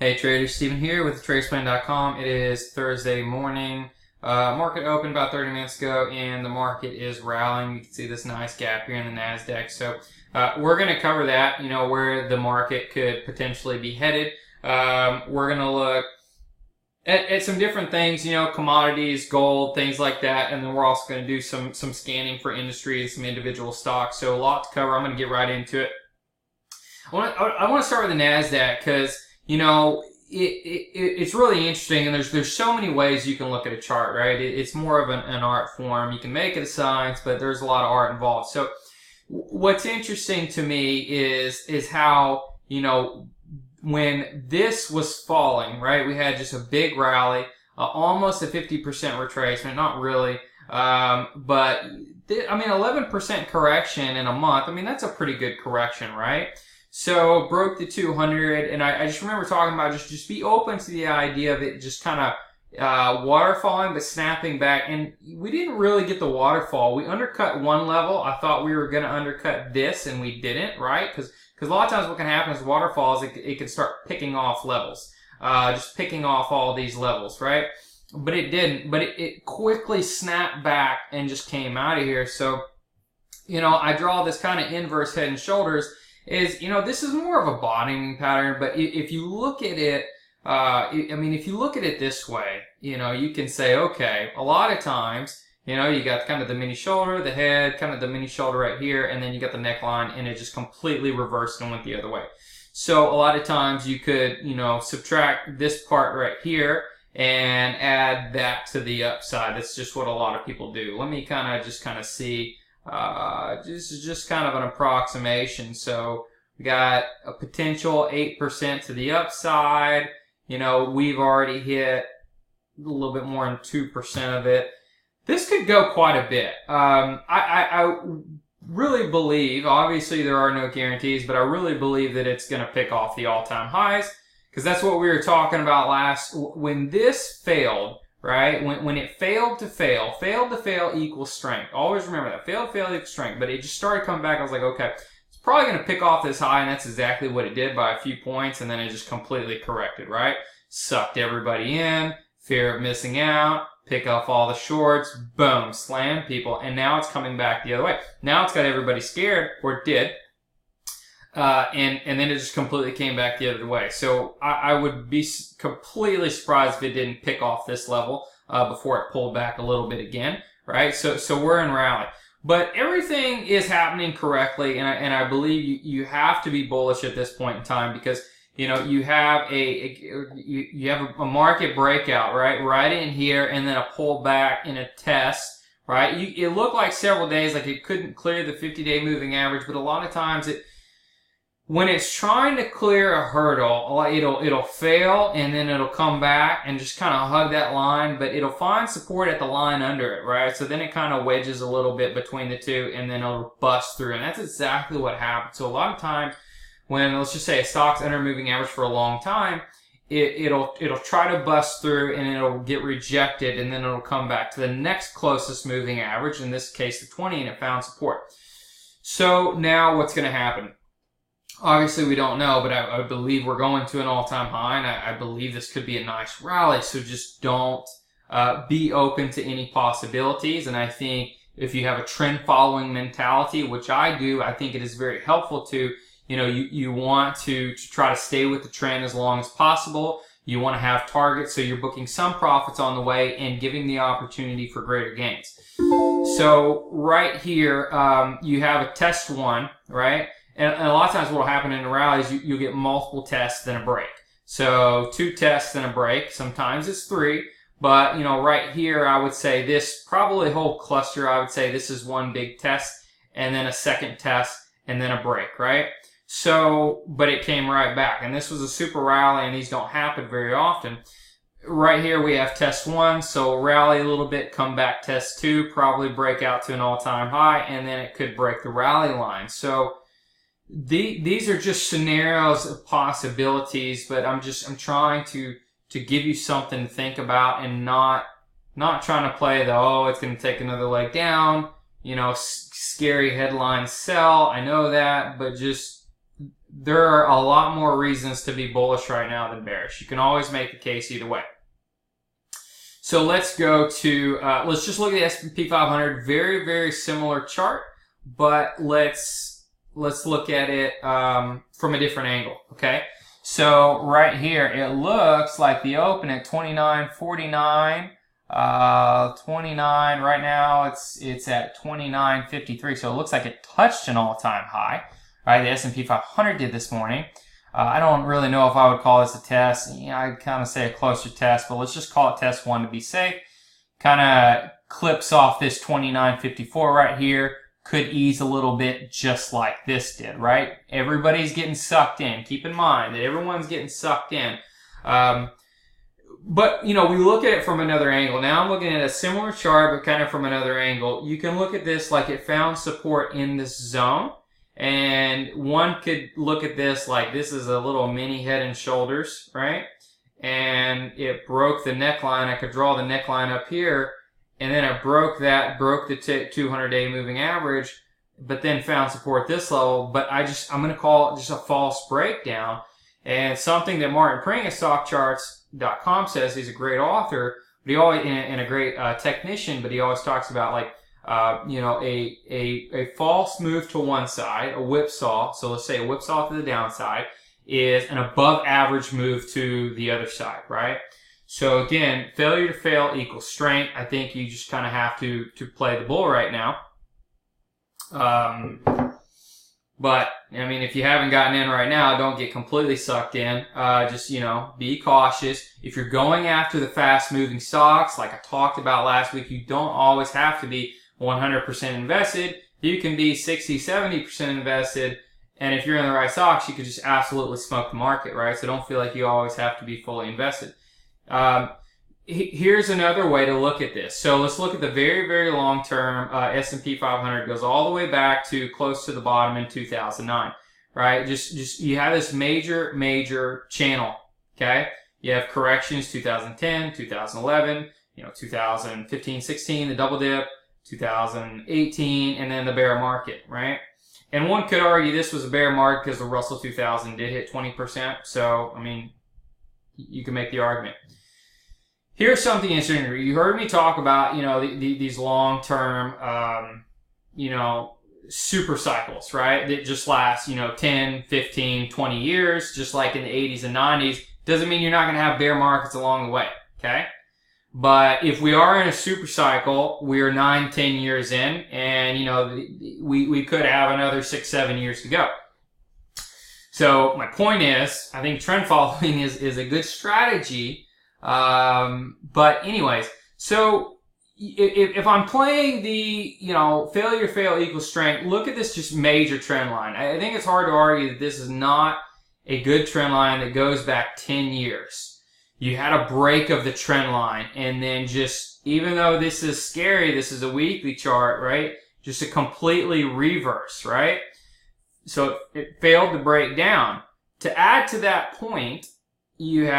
Hey traders, Steven here with TradesPlan.com. It is Thursday morning. Market opened about 30 minutes ago and the market is rallying. You can see this nice gap here in the Nasdaq. So we're going to cover that, where the market could potentially be headed. We're going to look at some different things, commodities, gold, things like that. And then we're also going to do some scanning for industry and some individual stocks. So a lot to cover. I'm going to get right into it. I want to start with the Nasdaq because it's really interesting, and there's so many ways you can look at a chart, right? It's more of an art form. You can make it a science, but there's a lot of art involved. So what's interesting to me is how, when this was falling, right, we had just a big rally, almost a 50% retracement, not really, but 11% correction in a month. That's a pretty good correction, right? So broke the 200, and I just remember talking about just be open to the idea of it just kind of waterfalling but snapping back. And we didn't really get the waterfall. We undercut one level. I thought we were going to undercut this, and we didn't, right? Because a lot of times what can happen is waterfalls, it can start picking off levels, just picking off all these levels, right? But it didn't. But it quickly snapped back and just came out of here. So, I draw this kind of inverse head and shoulders. This is more of a bottoming pattern, but if you look at it, if you look at it this way, you can say, okay, a lot of times, you got kind of the mini shoulder, the head, kind of the mini shoulder right here, and then you got the neckline, and it just completely reversed and went the other way. So a lot of times you could, subtract this part right here and add that to the upside. That's just what a lot of people do. Let me kind of see. This is just kind of an approximation. So we got a potential 8% to the upside. We've already hit a little bit more than 2% of it. This could go quite a bit. I really believe, obviously there are no guarantees, but I really believe that it's going to pick off the all-time highs, because that's what we were talking about when this failed. Right? When it failed to fail equals strength. Always remember that. Failed to fail equals strength. But it just started coming back. I was like, okay, it's probably going to pick off this high, and that's exactly what it did by a few points, and then it just completely corrected, right? Sucked everybody in, fear of missing out, pick off all the shorts, boom, slam people, and now it's coming back the other way. Now it's got everybody scared, or it did. And then it just completely came back the other way. So I would be completely surprised if it didn't pick off this level before it pulled back a little bit again, right? So we're in rally, but everything is happening correctly, and I believe you have to be bullish at this point in time, because you have a market breakout right in here, and then a pullback and a test, right? It looked like several days like it couldn't clear the 50-day moving average, but a lot of times when it's trying to clear a hurdle, it'll fail, and then it'll come back and just kind of hug that line, but it'll find support at the line under it, right? So then it kind of wedges a little bit between the two, and then it'll bust through, and that's exactly what happened. So a lot of times when, let's just say, a stock's under moving average for a long time, it'll try to bust through, and it'll get rejected, and then it'll come back to the next closest moving average, in this case the 20, and it found support. So now what's going to happen? Obviously, we don't know, but I believe we're going to an all-time high, and I believe this could be a nice rally. So just don't be open to any possibilities. And I think if you have a trend-following mentality, which I do, I think it is very helpful to, you want to try to stay with the trend as long as possible. You want to have targets, so you're booking some profits on the way and giving the opportunity for greater gains. So right here, you have a test one, right? And a lot of times what will happen in a rally is you'll get multiple tests, then a break. So 2 tests, then a break. Sometimes it's 3. But, right here, I would say this, probably a whole cluster, I would say this is one big test, and then a second test, and then a break, right? So, but it came right back. And this was a super rally, and these don't happen very often. Right here, we have test 1, so rally a little bit, come back test 2, probably break out to an all-time high, and then it could break the rally line. So, these are just scenarios of possibilities, but I'm trying to give you something to think about, and not trying to play it's going to take another leg down, scary headline sell. I know that, but just there are a lot more reasons to be bullish right now than bearish. You can always make the case either way. So let's go to, let's just look at the S&P 500. Very, very similar chart, but let's look at it from a different angle, okay? So right here, it looks like the open at 29.49, 29. Right now, it's at 29.53. So it looks like it touched an all-time high. Right, the S&P 500 did this morning. I don't really know if I would call this a test. I'd kind of say a closer test, but let's just call it test 1 to be safe. Kind of clips off this 29.54 right here. Could ease a little bit just like this did, right? Everybody's getting sucked in. Keep in mind that everyone's getting sucked in. But, we look at it from another angle. Now I'm looking at a similar chart, but kind of from another angle. You can look at this like it found support in this zone. And one could look at this like this is a little mini head and shoulders, right? And it broke the neckline. I could draw the neckline up here. And then it broke the 200-day moving average, but then found support this level. But I'm going to call it just a false breakdown. And something that Martin Pring at StockCharts.com says, he's a great author, but he always, and a great technician, but he always talks about like, a false move to one side, a whipsaw. So let's say a whipsaw to the downside is an above average move to the other side, right? So again, failure to fail equals strength. I think you just kind of have to play the bull right now. But I mean, if you haven't gotten in right now, don't get completely sucked in. Just, be cautious. If you're going after the fast moving stocks, like I talked about last week, you don't always have to be 100% invested. You can be 60, 70% invested. And if you're in the right stocks, you could just absolutely smoke the market, right? So don't feel like you always have to be fully invested. Here's another way to look at this. So let's look at the very, very long term. S&P 500 goes all the way back to close to the bottom in 2009, right? Just you have this major channel, okay? You have corrections 2010, 2011, 2015, 16, the double dip, 2018, and then the bear market, right? And one could argue this was a bear market because the Russell 2000 did hit 20%. So, I mean, you can make the argument. Here's something interesting. You heard me talk about, these long-term, super cycles, right? That just last, 10, 15, 20 years, just like in the 80s and 90s. Doesn't mean you're not going to have bear markets along the way, okay? But if we are in a super cycle, we're 9, 10 years in, and, we could have another 6, 7 years to go. So my point is, I think trend following is a good strategy. But anyways, so if I'm playing the, failure to fail equals strength, look at this just major trend line. I think it's hard to argue that this is not a good trend line that goes back 10 years. You had a break of the trend line, and then just, even though this is scary, this is a weekly chart, right? Just a completely reverse, right? So it failed to break down. To add to that point, you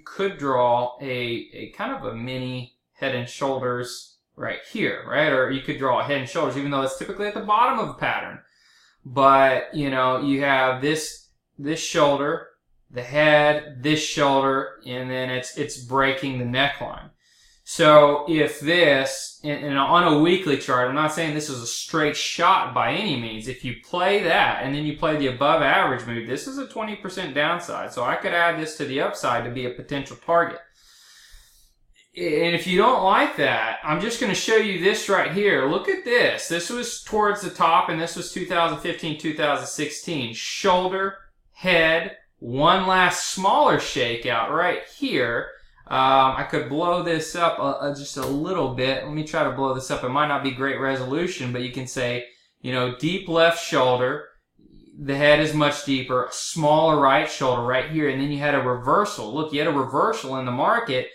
could draw a kind of a mini head and shoulders right here, right? Or you could draw a head and shoulders, even though it's typically at the bottom of the pattern. But, you have this shoulder, the head, this shoulder, and then it's breaking the neckline. So if this, and on a weekly chart, I'm not saying this is a straight shot by any means. If you play that, and then you play the above average move, this is a 20% downside. So I could add this to the upside to be a potential target. And if you don't like that, I'm just going to show you this right here. Look at this. This was towards the top, and this was 2015, 2016. Shoulder, head, one last smaller shakeout right here. I could blow this up just a little bit. Let me try to blow this up. It might not be great resolution, but you can say, deep left shoulder. The head is much deeper. Smaller right shoulder right here. And then you had a reversal. Look, you had a reversal in the market.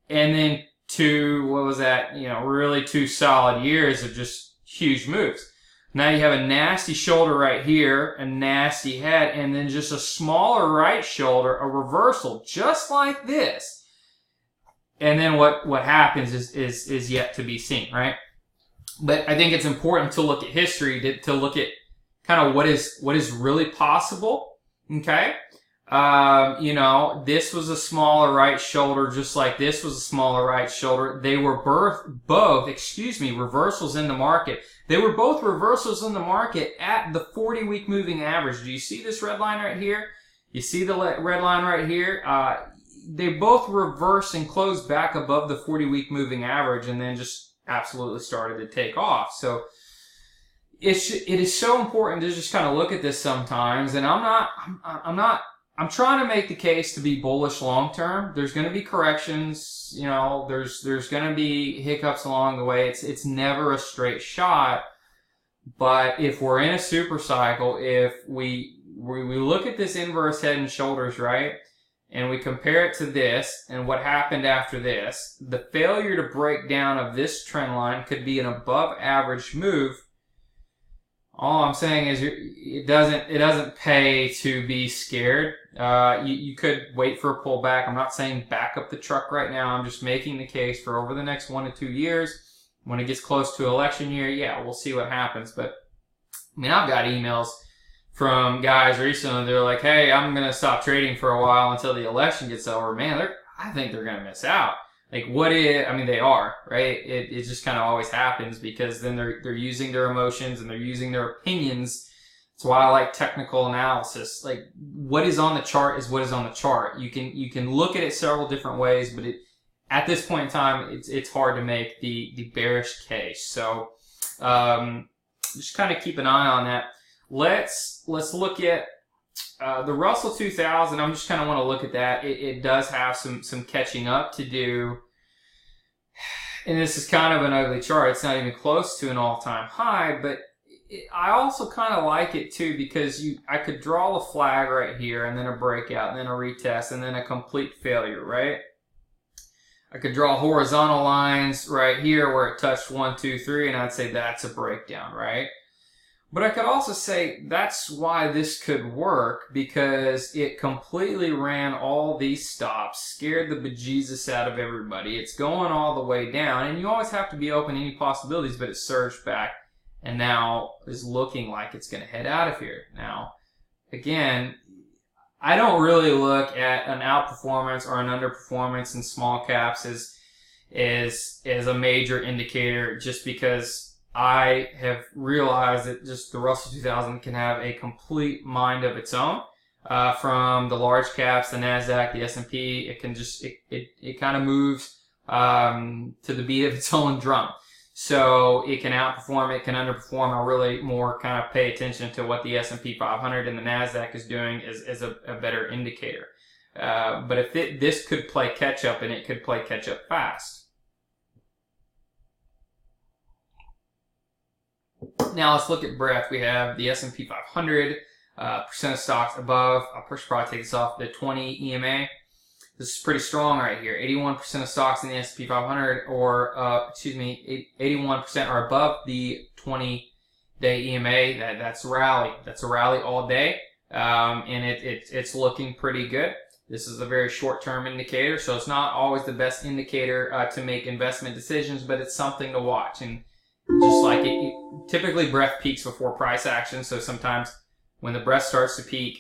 And then really 2 solid years of just huge moves. Now you have a nasty shoulder right here, a nasty head, and then just a smaller right shoulder, a reversal, just like this. And then what happens is yet to be seen, right? But I think it's important to look at history, to look at kind of what is really possible. Okay. You know, this was a smaller right shoulder, just like this was a smaller right shoulder. They were both reversals in the market. They were both reversals in the market at the 40-week moving average. Do you see this red line right here? You see the red line right here? They both reversed and closed back above the 40-week moving average, and then just absolutely started to take off. So it is so important to just kind of look at this sometimes. And I'm trying to make the case to be bullish long term. There's going to be corrections, you know, there's going to be hiccups along the way. It's never a straight shot. But if we're in a super cycle, if we look at this inverse head and shoulders, right, and we compare it to this and what happened after this, the failure to break down of this trend line could be an above average move. All I'm saying is it doesn't pay to be scared. You could wait for a pullback. I'm not saying back up the truck right now. I'm just making the case for over the next 1 to 2 years. When it gets close to election year, yeah, we'll see what happens. But I mean, I've got emails from guys recently. They're like, "Hey, I'm gonna stop trading for a while until the election gets over." Man, I think they're gonna miss out. Like, I mean, they are, right? It just kind of always happens because then they're using their emotions and they're using their opinions. That's why I like technical analysis. Like, what is on the chart is what is on the chart. You can look at it several different ways, but at this point in time, it's hard to make the bearish case. So, just kind of keep an eye on that. Let's look at the Russell 2000. I'm just kind of want to look at that. It does have some catching up to do. And this is kind of an ugly chart. It's not even close to an all-time high, but I also kind of like it too because I could draw a flag right here and then a breakout and then a retest and then a complete failure, right? I could draw horizontal lines right here where it touched 1, 2, 3, and I'd say that's a breakdown, right? But I could also say that's why this could work because it completely ran all these stops, scared the bejesus out of everybody. It's going all the way down, and you always have to be open to any possibilities, but it surged back and now is looking like it's going to head out of here. Now, again, I don't really look at an outperformance or an underperformance in small caps as a major indicator just because I have realized that just the Russell 2000 can have a complete mind of its own. From the large caps, the Nasdaq, the S&P, it can just, it kind of moves, to the beat of its own drum. So it can outperform, it can underperform. I'll really more kind of pay attention to what the S&P 500 and the Nasdaq is doing as a better indicator. But if this could play catch up and it could play catch up fast. Now let's look at breadth. We have the S&P 500, percent of stocks above. I'll probably take this off the 20 EMA. This is pretty strong right here. 81% of stocks in the S&P 500, or 81% are above the 20-day EMA. That's a rally. That's a rally all day, and it's looking pretty good. This is a very short-term indicator, so it's not always the best indicator to make investment decisions, but it's something to watch. And just like typically breadth peaks before price action. So sometimes when the breadth starts to peak,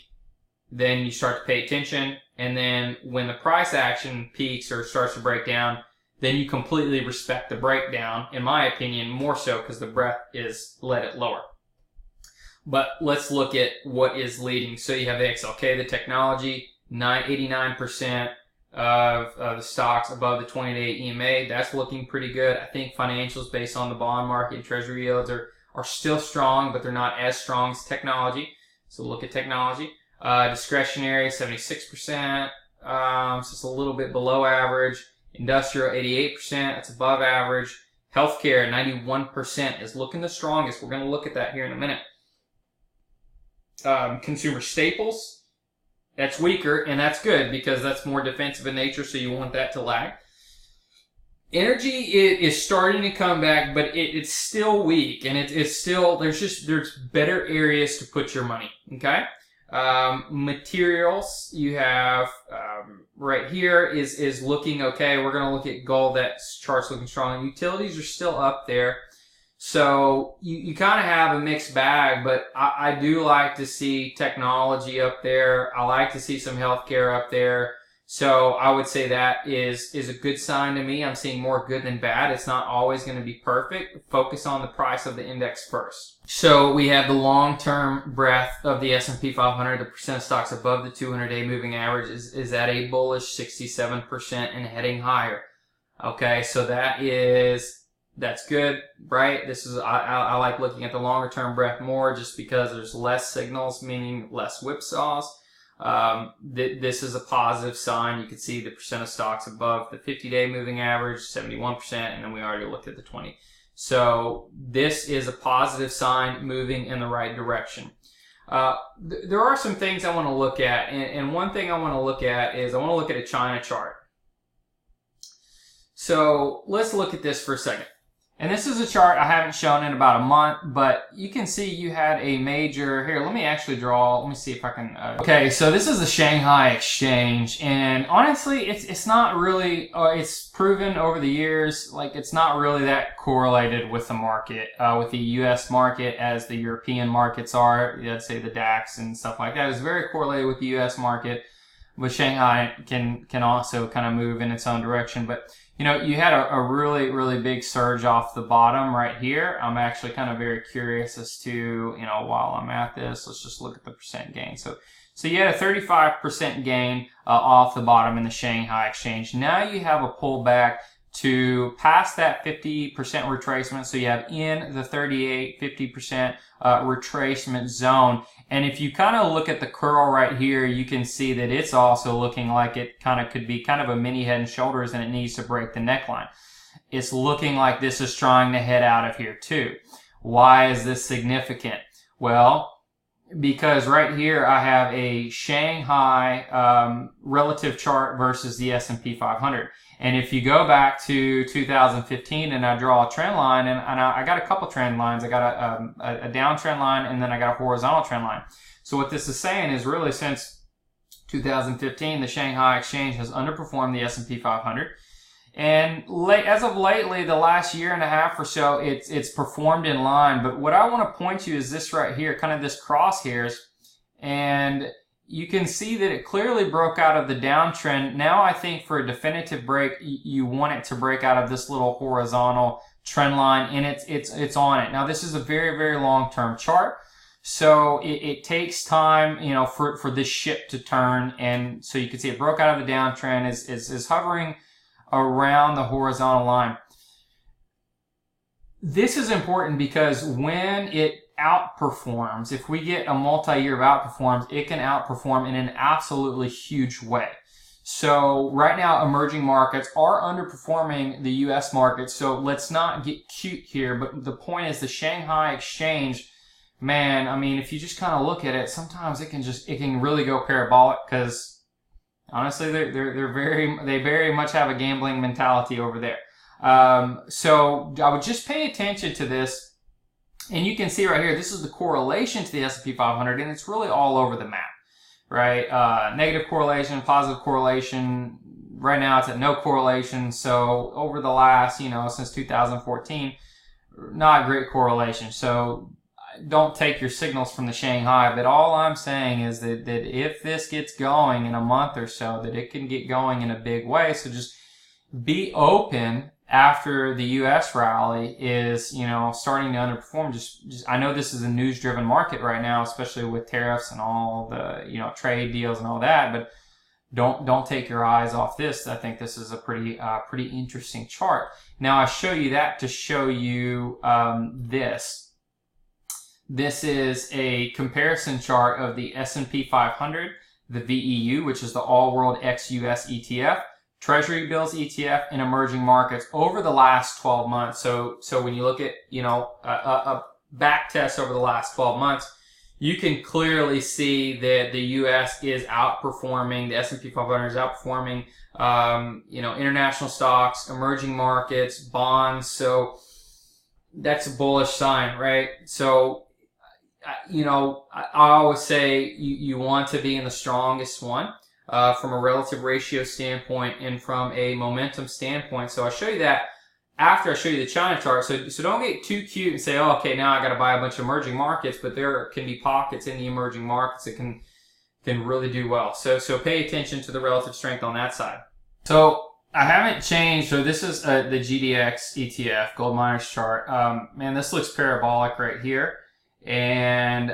then you start to pay attention. And then when the price action peaks or starts to break down, then you completely respect the breakdown, in my opinion, more so because the breadth is let it lower. But let's look at what is leading. So you have the XLK, the technology, 89% of the stocks above the 20-day EMA. That's looking pretty good. I think financials based on the bond market and treasury yields are still strong, but they're not as strong as technology. So look at technology. Discretionary, 76%. So it's a little bit below average. Industrial, 88%. That's above average. Healthcare, 91% is looking the strongest. We're going to look at that here in a minute. Consumer staples, that's weaker, and that's good because that's more defensive in nature, so you want that to lag. Energy is starting to come back, but it's still weak, and it's still, there's better areas to put your money, okay? Materials, you have, right here is looking okay. We're going to look at gold. That chart's looking strong. Utilities are still up there. So you kind of have a mixed bag, but I do like to see technology up there. I like to see some healthcare up there. So I would say that is a good sign to me. I'm seeing more good than bad. It's not always going to be perfect. Focus on the price of the index first. So we have the long-term breadth of the S&P 500, the percent of stocks above the 200-day moving average is at a bullish 67% and heading higher. Okay, so that's good, right? This is I like looking at the longer-term breadth more just because there's less signals, meaning less whipsaws. This is a positive sign. You can see the percent of stocks above the 50-day moving average, 71%, and then we already looked at the 20. So this is a positive sign moving in the right direction. There are some things I want to look at, and one thing I want to look at is I want to look at a China chart. So let's look at this for a second. And this is a chart I haven't shown in about a month, but you can see you had a major, here, let me actually draw, let me see if I can, okay, so this is the Shanghai exchange, and honestly, it's not really, it's proven over the years, like, it's not really that correlated with the market, with the US market as the European markets are, let's say the DAX and stuff like that. It's very correlated with the US market, but Shanghai can also kind of move in its own direction, but you know, you had a really, really big surge off the bottom right here. I'm actually kind of very curious as to, you know, while I'm at this, let's just look at the percent gain. So you had a 35% gain off the bottom in the Shanghai exchange. Now you have a pullback to past that 50% retracement. So you have in the 38, 50% retracement zone. And if you kind of look at the curl right here, you can see that it's also looking like it kind of could be kind of a mini head and shoulders, and it needs to break the neckline. It's looking like this is trying to head out of here too. Why is this significant? Well, because right here I have a Shanghai relative chart versus the S&P 500. And if you go back to 2015 and I draw a trend line, and I got a couple trend lines. I got a downtrend line, and then I got a horizontal trend line. So what this is saying is really since 2015, the Shanghai exchange has underperformed the S&P 500. And as of lately, the last year and a half or so, it's performed in line. But what I want to point to is this right here, kind of this crosshairs. And you can see that it clearly broke out of the downtrend. Now I think for a definitive break, you want it to break out of this little horizontal trend line, and it's on it. Now this is a very, very long-term chart, so it takes time, you know, for this ship to turn. And so you can see it broke out of the downtrend, is hovering around the horizontal line. This is important because when it outperforms, if we get a multi-year of outperforms, it can outperform in an absolutely huge way. So right now, emerging markets are underperforming the US market, so let's not get cute here, but the point is the Shanghai exchange, man, I mean, if you just kind of look at it, sometimes it can really go parabolic, because honestly, they very much have a gambling mentality over there. So I would just pay attention to this. And you can see right here, this is the correlation to the S&P 500, and it's really all over the map, right? Negative correlation, positive correlation. Right now, it's at no correlation. So over the last, you know, since 2014, not great correlation. So don't take your signals from the Shanghai. But all I'm saying is that if this gets going in a month or so, that it can get going in a big way. So just be open after the U.S. rally is, you know, starting to underperform. Just I know this is a news-driven market right now, especially with tariffs and all the, you know, trade deals and all that. But don't take your eyes off this. I think this is a pretty interesting chart. Now I show you that to show you this. This is a comparison chart of the S&P 500, the VEU, which is the All World ex-US ETF, Treasury bills ETF in emerging markets over the last 12 months. So when you look at, you know, a back test over the last 12 months, you can clearly see that the U.S. is outperforming, the S&P 500 is outperforming, you know, international stocks, emerging markets, bonds. So that's a bullish sign, right? So, you know, I always say you want to be in the strongest one. From a relative ratio standpoint and from a momentum standpoint. So I'll show you that. after I show you the China chart, so don't get too cute and say, oh, okay, now I got to buy a bunch of emerging markets, but there can be pockets in the emerging markets that can really do well. So pay attention to the relative strength on that side. So I haven't changed. So this is the GDX ETF, gold miners chart. Man, this looks parabolic right here. And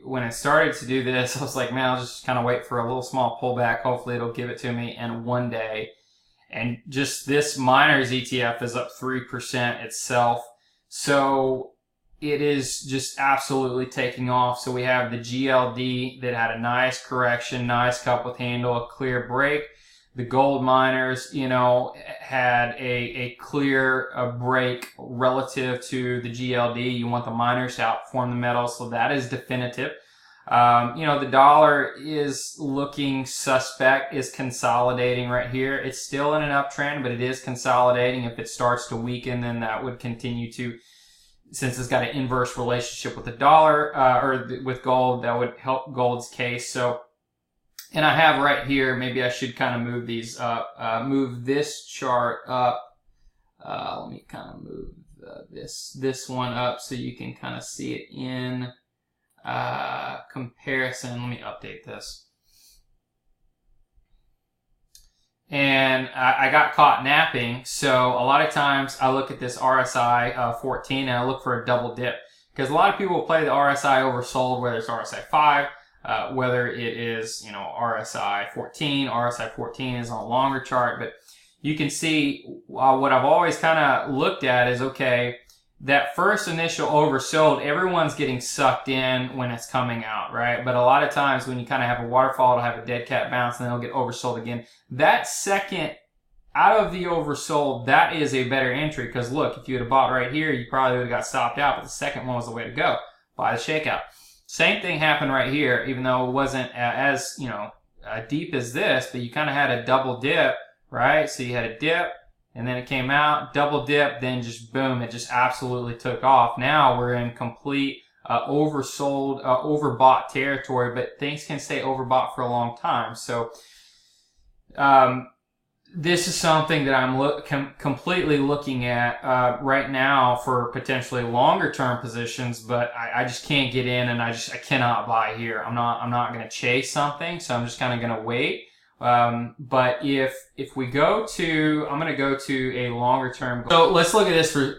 when I started to do this, I was like, man, I'll just kind of wait for a little small pullback. Hopefully it'll give it to me in one day. And just this miners ETF is up 3% itself. So it is just absolutely taking off. So we have the GLD that had a nice correction, nice cup with handle, a clear break. The gold miners, you know, had a clear break relative to the GLD. You want the miners to outperform the metals, so that is definitive. You know, the dollar is looking suspect, is consolidating right here. It's still in an uptrend, but it is consolidating. If it starts to weaken, then that would continue to, since it's got an inverse relationship with the dollar, with gold, that would help gold's case. So, and I have right here, maybe I should kind of move these up, move this chart up. Let me kind of move this one up so you can kind of see it in comparison. Let me update this. And I got caught napping, so a lot of times I look at this RSI 14 and I look for a double dip, because a lot of people play the RSI oversold, whether it's RSI 5, whether it is, you know, RSI 14. RSI 14 is on a longer chart, but you can see what I've always kind of looked at is, okay, that first initial oversold, everyone's getting sucked in when it's coming out, right? But a lot of times when you kind of have a waterfall, it'll have a dead cat bounce and then it'll get oversold again. That second out of the oversold, that is a better entry, because look, if you had bought right here, you probably would have got stopped out, but the second one was the way to go. Buy the shakeout. Same thing happened right here, even though it wasn't as, you know, deep as this, but you kind of had a double dip, right? So you had a dip, and then it came out, double dip, then just boom, it just absolutely took off. Now we're in complete oversold, overbought territory, but things can stay overbought for a long time. So this is something that I'm completely looking at right now for potentially longer term positions, but I just can't get in, and I cannot buy here. I'm not going to chase something, so I'm just kind of going to wait. But if we go to, I'm going to go to a longer term. So let's look at this for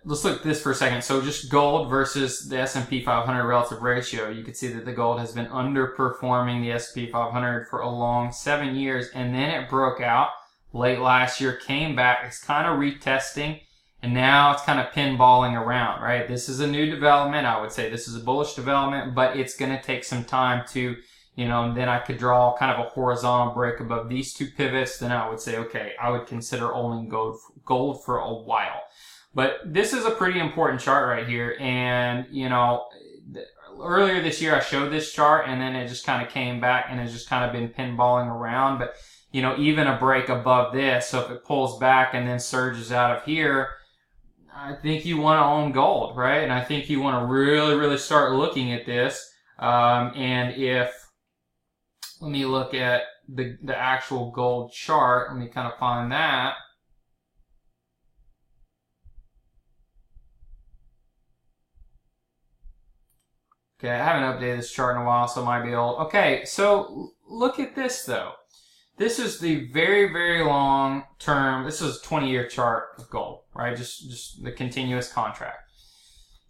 let's look at this for a second. So just gold versus the S&P 500 relative ratio. You can see that the gold has been underperforming the S&P 500 for a long 7 years, and then it broke out late last year, came back. It's kind of retesting, and now it's kind of pinballing around, right? This is a new development. I would say this is a bullish development, but it's going to take some time to, you know, and then I could draw kind of a horizontal break above these two pivots. Then I would say, okay, I would consider owning gold for a while. But this is a pretty important chart right here. And, you know, earlier this year I showed this chart, and then it just kind of came back and it's just kind of been pinballing around. But, you know, even a break above this, so if it pulls back and then surges out of here, I think you want to own gold, right? And I think you want to really, really start looking at this. And if, let me look at the actual gold chart. Let me kind of find that. Okay, I haven't updated this chart in a while, so it might be old. Okay, so look at this though. This is the very, very long term. This is a 20-year chart of gold, right? Just the continuous contract.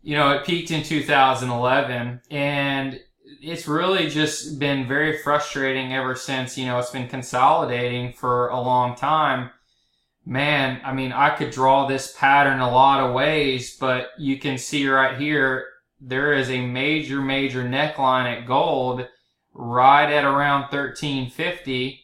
You know, it peaked in 2011, and it's really just been very frustrating ever since. You know, it's been consolidating for a long time. Man, I mean, I could draw this pattern a lot of ways, but you can see right here, there is a major neckline at gold right at around 1350,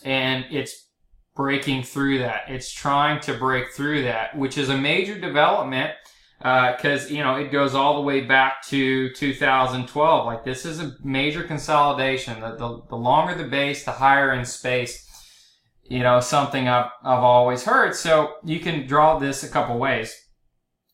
and it's breaking through that. It's trying to break through that, which is a major development. Because, you know, it goes all the way back to 2012. Like, this is a major consolidation. The longer the base, the higher in space. You know, something I've always heard. So you can draw this a couple ways.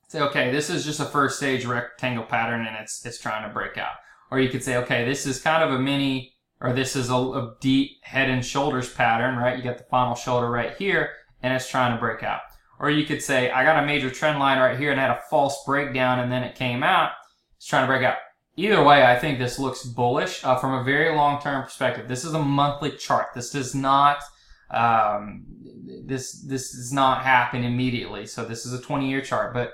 Say, okay, this is just a first stage rectangle pattern, and it's trying to break out. Or you could say, okay, this is kind of a mini, or this is a deep head and shoulders pattern, right? You got the final shoulder right here, and it's trying to break out. Or you could say, I got a major trend line right here and had a false breakdown and then it came out. It's trying to break out. Either way, I think this looks bullish from a very long-term perspective. This is a monthly chart. This does not this does not happen immediately. So this is a 20-year chart, but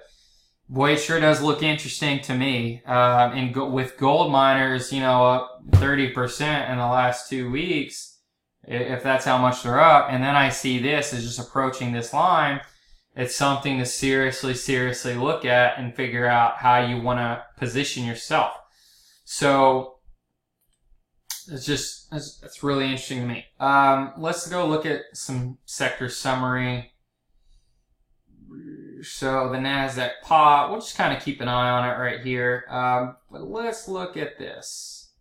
boy, it sure does look interesting to me. And with gold miners, you know, up 30% in the last 2 weeks, if that's how much they're up, and then I see this is just approaching this line, it's something to seriously look at and figure out how you want to position yourself. So it's really interesting to me. Let's go look at some sector summary. So the Nasdaq pop, we'll just kind of keep an eye on it right here. But let's look at this.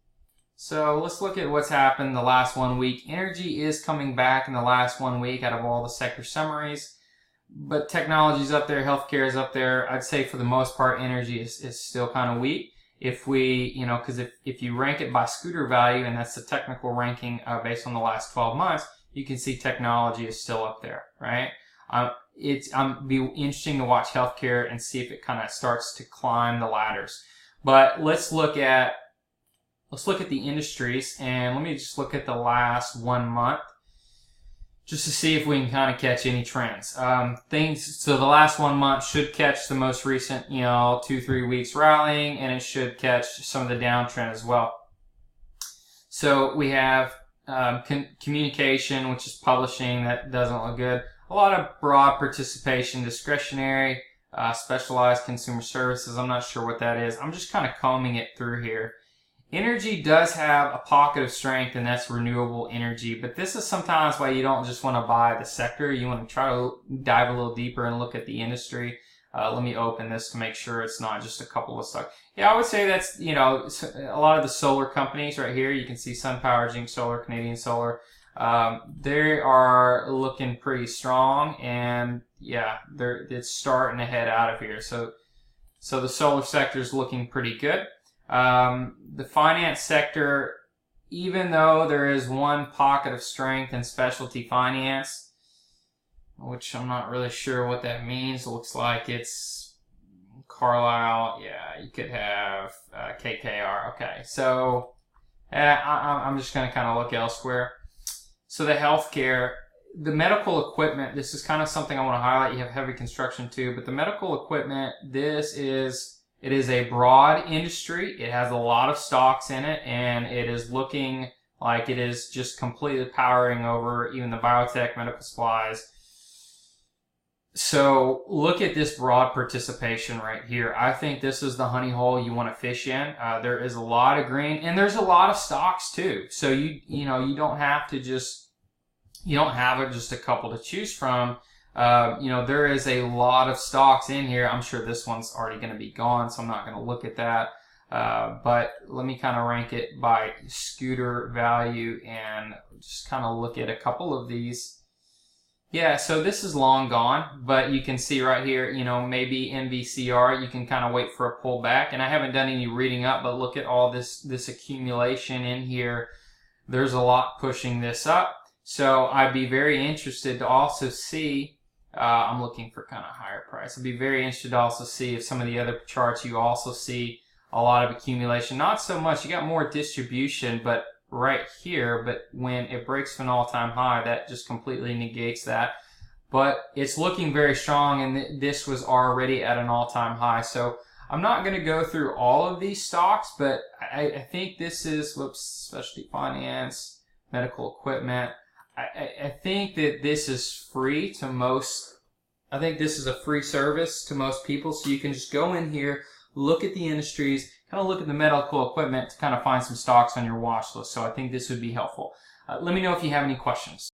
So let's look at what's happened the last 1 week. Energy is coming back in the last 1 week out of all the sector summaries. But technology is up there, healthcare is up there. I'd say for the most part, energy is still kind of weak. If we, you know, because if you rank it by scooter value, and that's the technical ranking based on the last 12 months, you can see technology is still up there, right? It'd be interesting to watch healthcare and see if it kind of starts to climb the ladders. But let's look at the industries, and let me just look at the last 1 month just to see if we can kind of catch any trends. So the last 1 month should catch the most recent, you know, 2-3 weeks rallying, and it should catch some of the downtrend as well. So we have communication, which is publishing. That doesn't look good. A lot of broad participation, discretionary, specialized consumer services. I'm not sure what that is. I'm just kind of combing it through here. Energy does have a pocket of strength, and that's renewable energy. But this is sometimes why you don't just want to buy the sector. You want to try to dive a little deeper and look at the industry. Let me open this to make sure it's not just a couple of stocks. Yeah, I would say that's, you know, a lot of the solar companies right here. You can see SunPower, Jinx Solar, Canadian Solar. They are looking pretty strong, and yeah, it's starting to head out of here. So the solar sector is looking pretty good. The finance sector, even though there is one pocket of strength in specialty finance, which I'm not really sure what that means. It looks like it's Carlisle. Yeah, you could have KKR. Okay, so I'm just going to kind of look elsewhere. So the healthcare, the medical equipment, this is kind of something I want to highlight. You have heavy construction too, but the medical equipment, it is a broad industry. It has a lot of stocks in it, and it is looking like it is just completely powering over even the biotech, medical supplies. So look at this broad participation right here. I think this is the honey hole you want to fish in. There is a lot of green, and there's a lot of stocks too. So you don't have to just, you don't have just a couple to choose from. There is a lot of stocks in here. I'm sure this one's already going to be gone, so I'm not going to look at that. But let me kind of rank it by scooter value and just kind of look at a couple of these. Yeah, so this is long gone, but you can see right here, maybe NVCR, you can kind of wait for a pullback. And I haven't done any reading up, but look at all this accumulation in here. There's a lot pushing this up. So I'd be very interested to also see, I'm looking for kind of higher price. I'd be very interested to also see if some of the other charts you also see a lot of accumulation. Not so much, you got more distribution, but right here, but when it breaks to an all-time high, that just completely negates that. But it's looking very strong, and this was already at an all-time high. So I'm not going to go through all of these stocks, but I think this is, specialty finance, medical equipment. I think that this is free to most. I think this is a free service to most people. So you can just go in here, look at the industries, kind of look at the medical equipment to kind of find some stocks on your watch list. So I think this would be helpful. Let me know if you have any questions.